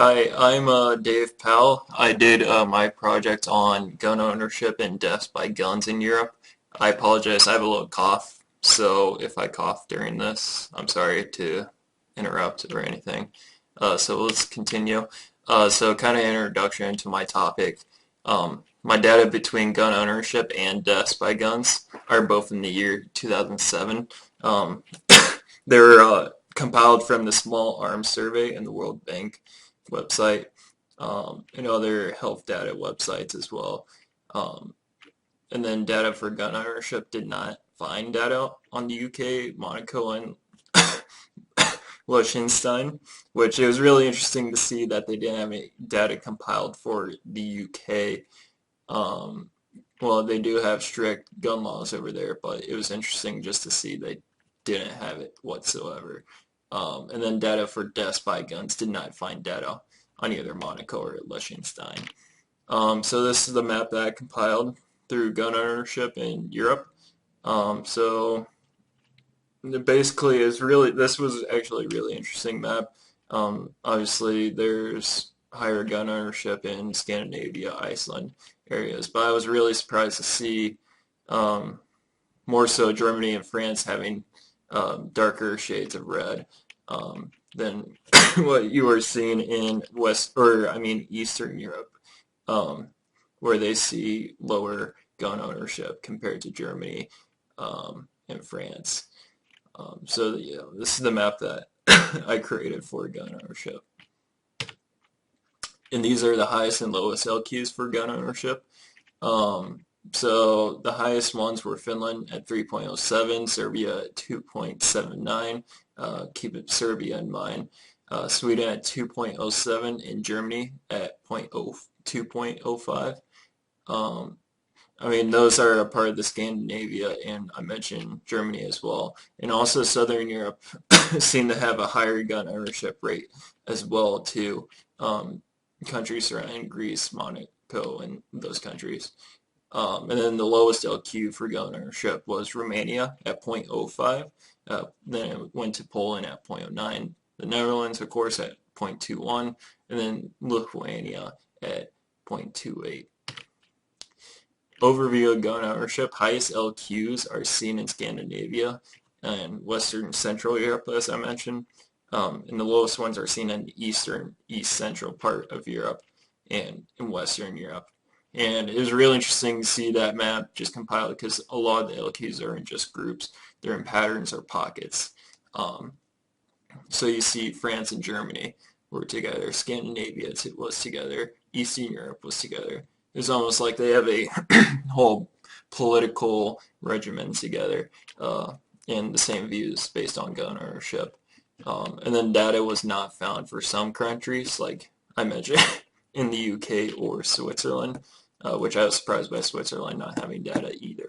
Hi, I'm Dave Powell. I did my project on gun ownership and deaths by guns in Europe. I apologize, I have a little cough, so if I cough during this, I'm sorry to interrupt or anything. So let's continue. So kind of introduction to my topic. My data between gun ownership and deaths by guns are both in the year 2007. Um, they're compiled from the Small Arms Survey and the World Bank website, and other health data websites as well. Um, and then data for gun ownership did not find data on the UK, Monaco, and Liechtenstein, which it was really interesting to see that they didn't have any data compiled for the UK. Um, well, they do have strict gun laws over there, but it was interesting just to see they didn't have it whatsoever. And then data for deaths by guns did not find data on either Monaco or Liechtenstein. So this is the map that I compiled through gun ownership in Europe. So basically, this was actually a really interesting map. Obviously, there's higher gun ownership in Scandinavia, Iceland areas, but I was really surprised to see um, more so Germany and France having darker shades of red than what you are seeing in Eastern Europe, um, where they see lower gun ownership compared to Germany and France. So yeah, this is the map that I created for gun ownership. And these are the highest and lowest LQs for gun ownership. So the highest ones were Finland at 3.07, Serbia at 2.79. Keep it Serbia in mind. Sweden at 2.07, and Germany at 2.05. Um, those are a part of the Scandinavia, and I mentioned Germany as well. And also Southern Europe seem to have a higher gun ownership rate as well too. Um, Countries surrounding Greece, Monaco, and those countries. And then the lowest LQ for gun ownership was Romania at 0.05. Then it went to Poland at 0.09. The Netherlands, of course, at 0.21. And then Lithuania at 0.28. Overview of gun ownership. Highest LQs are seen in Scandinavia and Western Central Europe, as I mentioned. And the lowest ones are seen in the East Central part of Europe and in Western Europe. And it was really interesting to see that map just compiled because a lot of the LQs are in just groups. They're in patterns or pockets. Um, so you see France and Germany were together. Scandinavia was together. Eastern Europe was together. It's almost like they have a whole political regimen together and the same views based on gun ownership. And then data was not found for some countries, like I mentioned, in the UK or Switzerland, which I was surprised by Switzerland not having data either.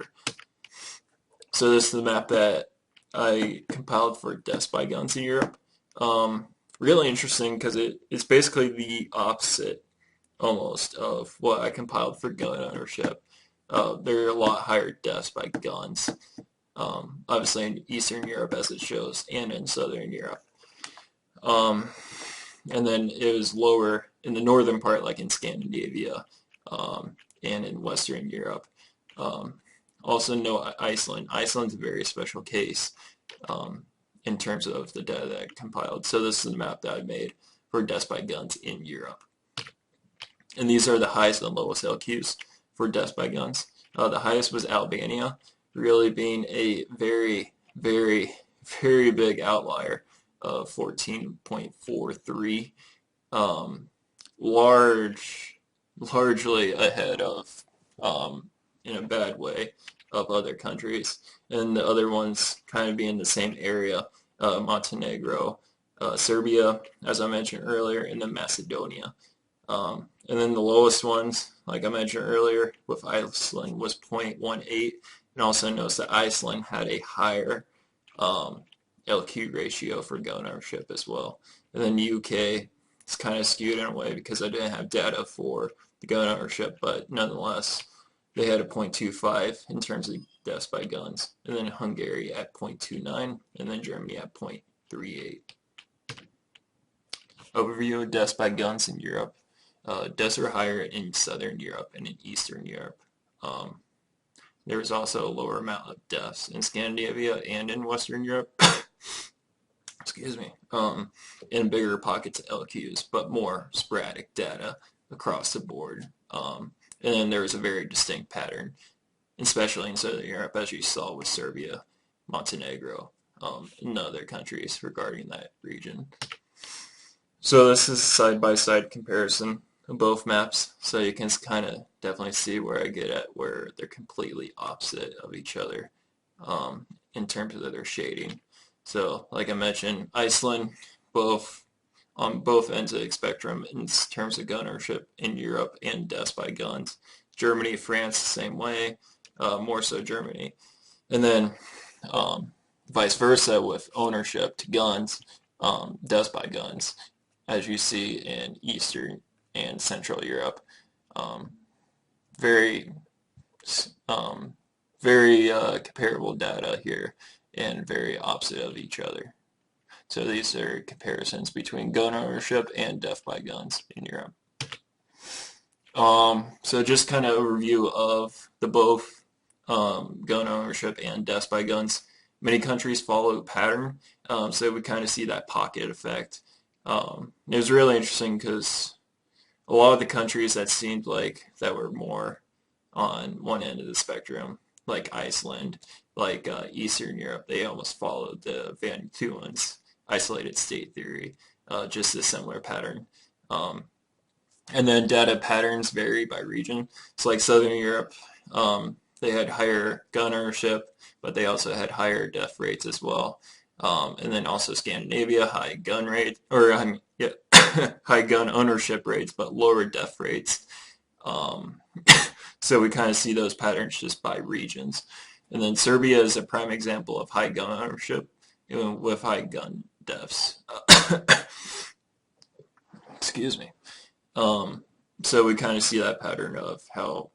So this is the map that I compiled for deaths by guns in Europe. Um, Really interesting because it's basically the opposite almost of what I compiled for gun ownership. There are a lot higher deaths by guns, obviously in Eastern Europe as it shows, and in Southern Europe. Um, and then it was lower in the northern part, like in Scandinavia and in Western Europe. Um, Also, no Iceland. Iceland's a very special case in terms of the data that I compiled. So this is the map that I made for deaths by guns in Europe. And these are the highest and lowest LQs for deaths by guns. The highest was Albania, really being a very, very, very big outlier of 14.43. Um, largely ahead of, in a bad way, of other countries. And the other ones kind of be in the same area, Montenegro, Serbia, as I mentioned earlier, and then Macedonia. And then the lowest ones, like I mentioned earlier, with Iceland was 0.18. And also notice that Iceland had a higher um, LQ ratio for gun ownership as well. And then UK is kind of skewed in a way because I didn't have data for the gun ownership, but nonetheless, they had a 0.25 in terms of deaths by guns. And then Hungary at 0.29, and then Germany at 0.38. Overview of deaths by guns in Europe. Deaths are higher in Southern Europe and in Eastern Europe. Um, there was also a lower amount of deaths in Scandinavia and in Western Europe. Excuse me. In bigger pockets of LQs, but more sporadic data across the board. And then there was a very distinct pattern, especially in Southern Europe, as you saw with Serbia, Montenegro, and other countries regarding that region. So this is a side-by-side comparison of both maps, so you can kind of definitely see where I get at, where they're completely opposite of each other in terms of their shading. So, like I mentioned, Iceland, both on both ends of the spectrum in terms of gun ownership in Europe and deaths by guns. Germany, France, the same way, more so Germany. And then vice versa with ownership to guns, deaths by guns, as you see in Eastern and Central Europe. Um, very, very comparable data here and very opposite of each other. So these are comparisons between gun ownership and death by guns in Europe. So just kind of overview of the both gun ownership and deaths by guns. Many countries follow a pattern, so we kind of see that pocket effect. It was really interesting because a lot of the countries that seemed like that were more on one end of the spectrum, like Iceland, like Eastern Europe, they almost followed the Van Thulen's isolated state theory, just a similar pattern. And then data patterns vary by region. So like Southern Europe, they had higher gun ownership, but they also had higher death rates as well. And then also Scandinavia, high gun rate, or yeah, high gun ownership rates, but lower death rates. Um, so we kind of see those patterns just by regions. And then Serbia is a prime example of high gun ownership, even with high gun deaths. Excuse me. So we kind of see that pattern of how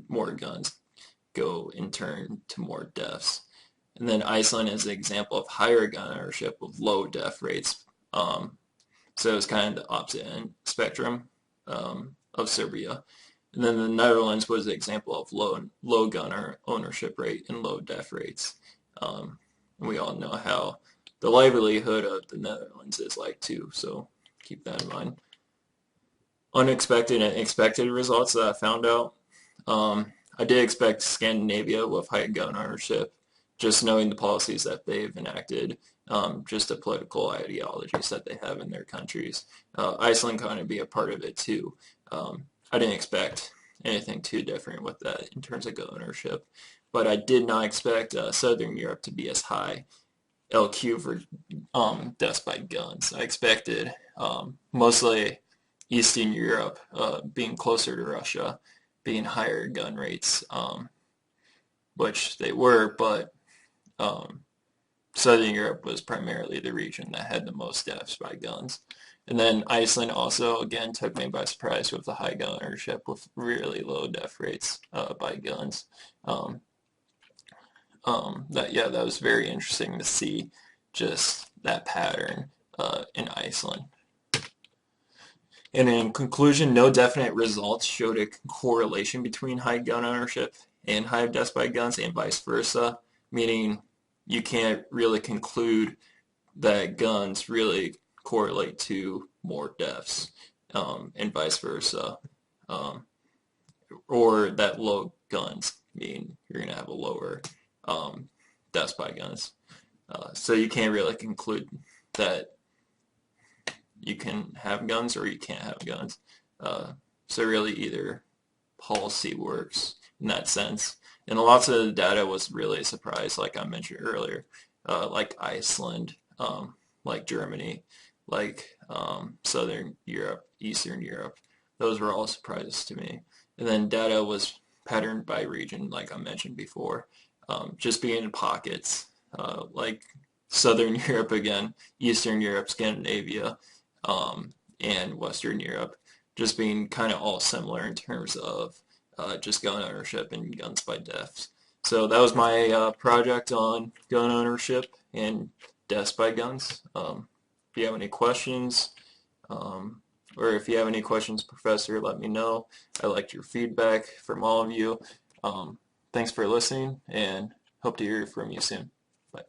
more guns go in turn to more deaths. And then Iceland is an example of higher gun ownership with low death rates. So it's kind of the opposite end spectrum of Serbia. And then the Netherlands was an example of low gun ownership rate and low death rates. And we all know how the livelihood of the Netherlands is like too, so keep that in mind. Unexpected and expected results that I found out. I did expect Scandinavia with high gun ownership, just knowing the policies that they've enacted, just the political ideologies that they have in their countries. Iceland kind of be a part of it too. I didn't expect anything too different with that in terms of gun ownership, but I did not expect Southern Europe to be as high LQ for deaths by guns. I expected mostly Eastern Europe being closer to Russia, being higher gun rates, which they were, but Southern Europe was primarily the region that had the most deaths by guns. And then Iceland also, again, took me by surprise with the high gun ownership with really low death rates by guns. That was very interesting to see just that pattern in Iceland. And in conclusion, no definite results showed a correlation between high gun ownership and high deaths by guns and vice versa, meaning you can't really conclude that guns really correlate to more deaths and vice versa, or that low guns mean you're going to have a lower deaths by guns. So you can't really conclude that you can have guns or you can't have guns. So really either policy works in that sense. And lots of the data was really a surprise, like I mentioned earlier, like Iceland, like Germany, like Southern Europe, Eastern Europe. Those were all surprises to me. And then data was patterned by region, like I mentioned before, just being in pockets, like Southern Europe again, Eastern Europe, Scandinavia, and Western Europe, just being kind of all similar in terms of just gun ownership and guns by deaths. So that was my project on gun ownership and deaths by guns. If you have any questions, Or if you have any questions, Professor, let me know. I liked your feedback from all of you. Thanks for listening, and hope to hear from you soon. Bye.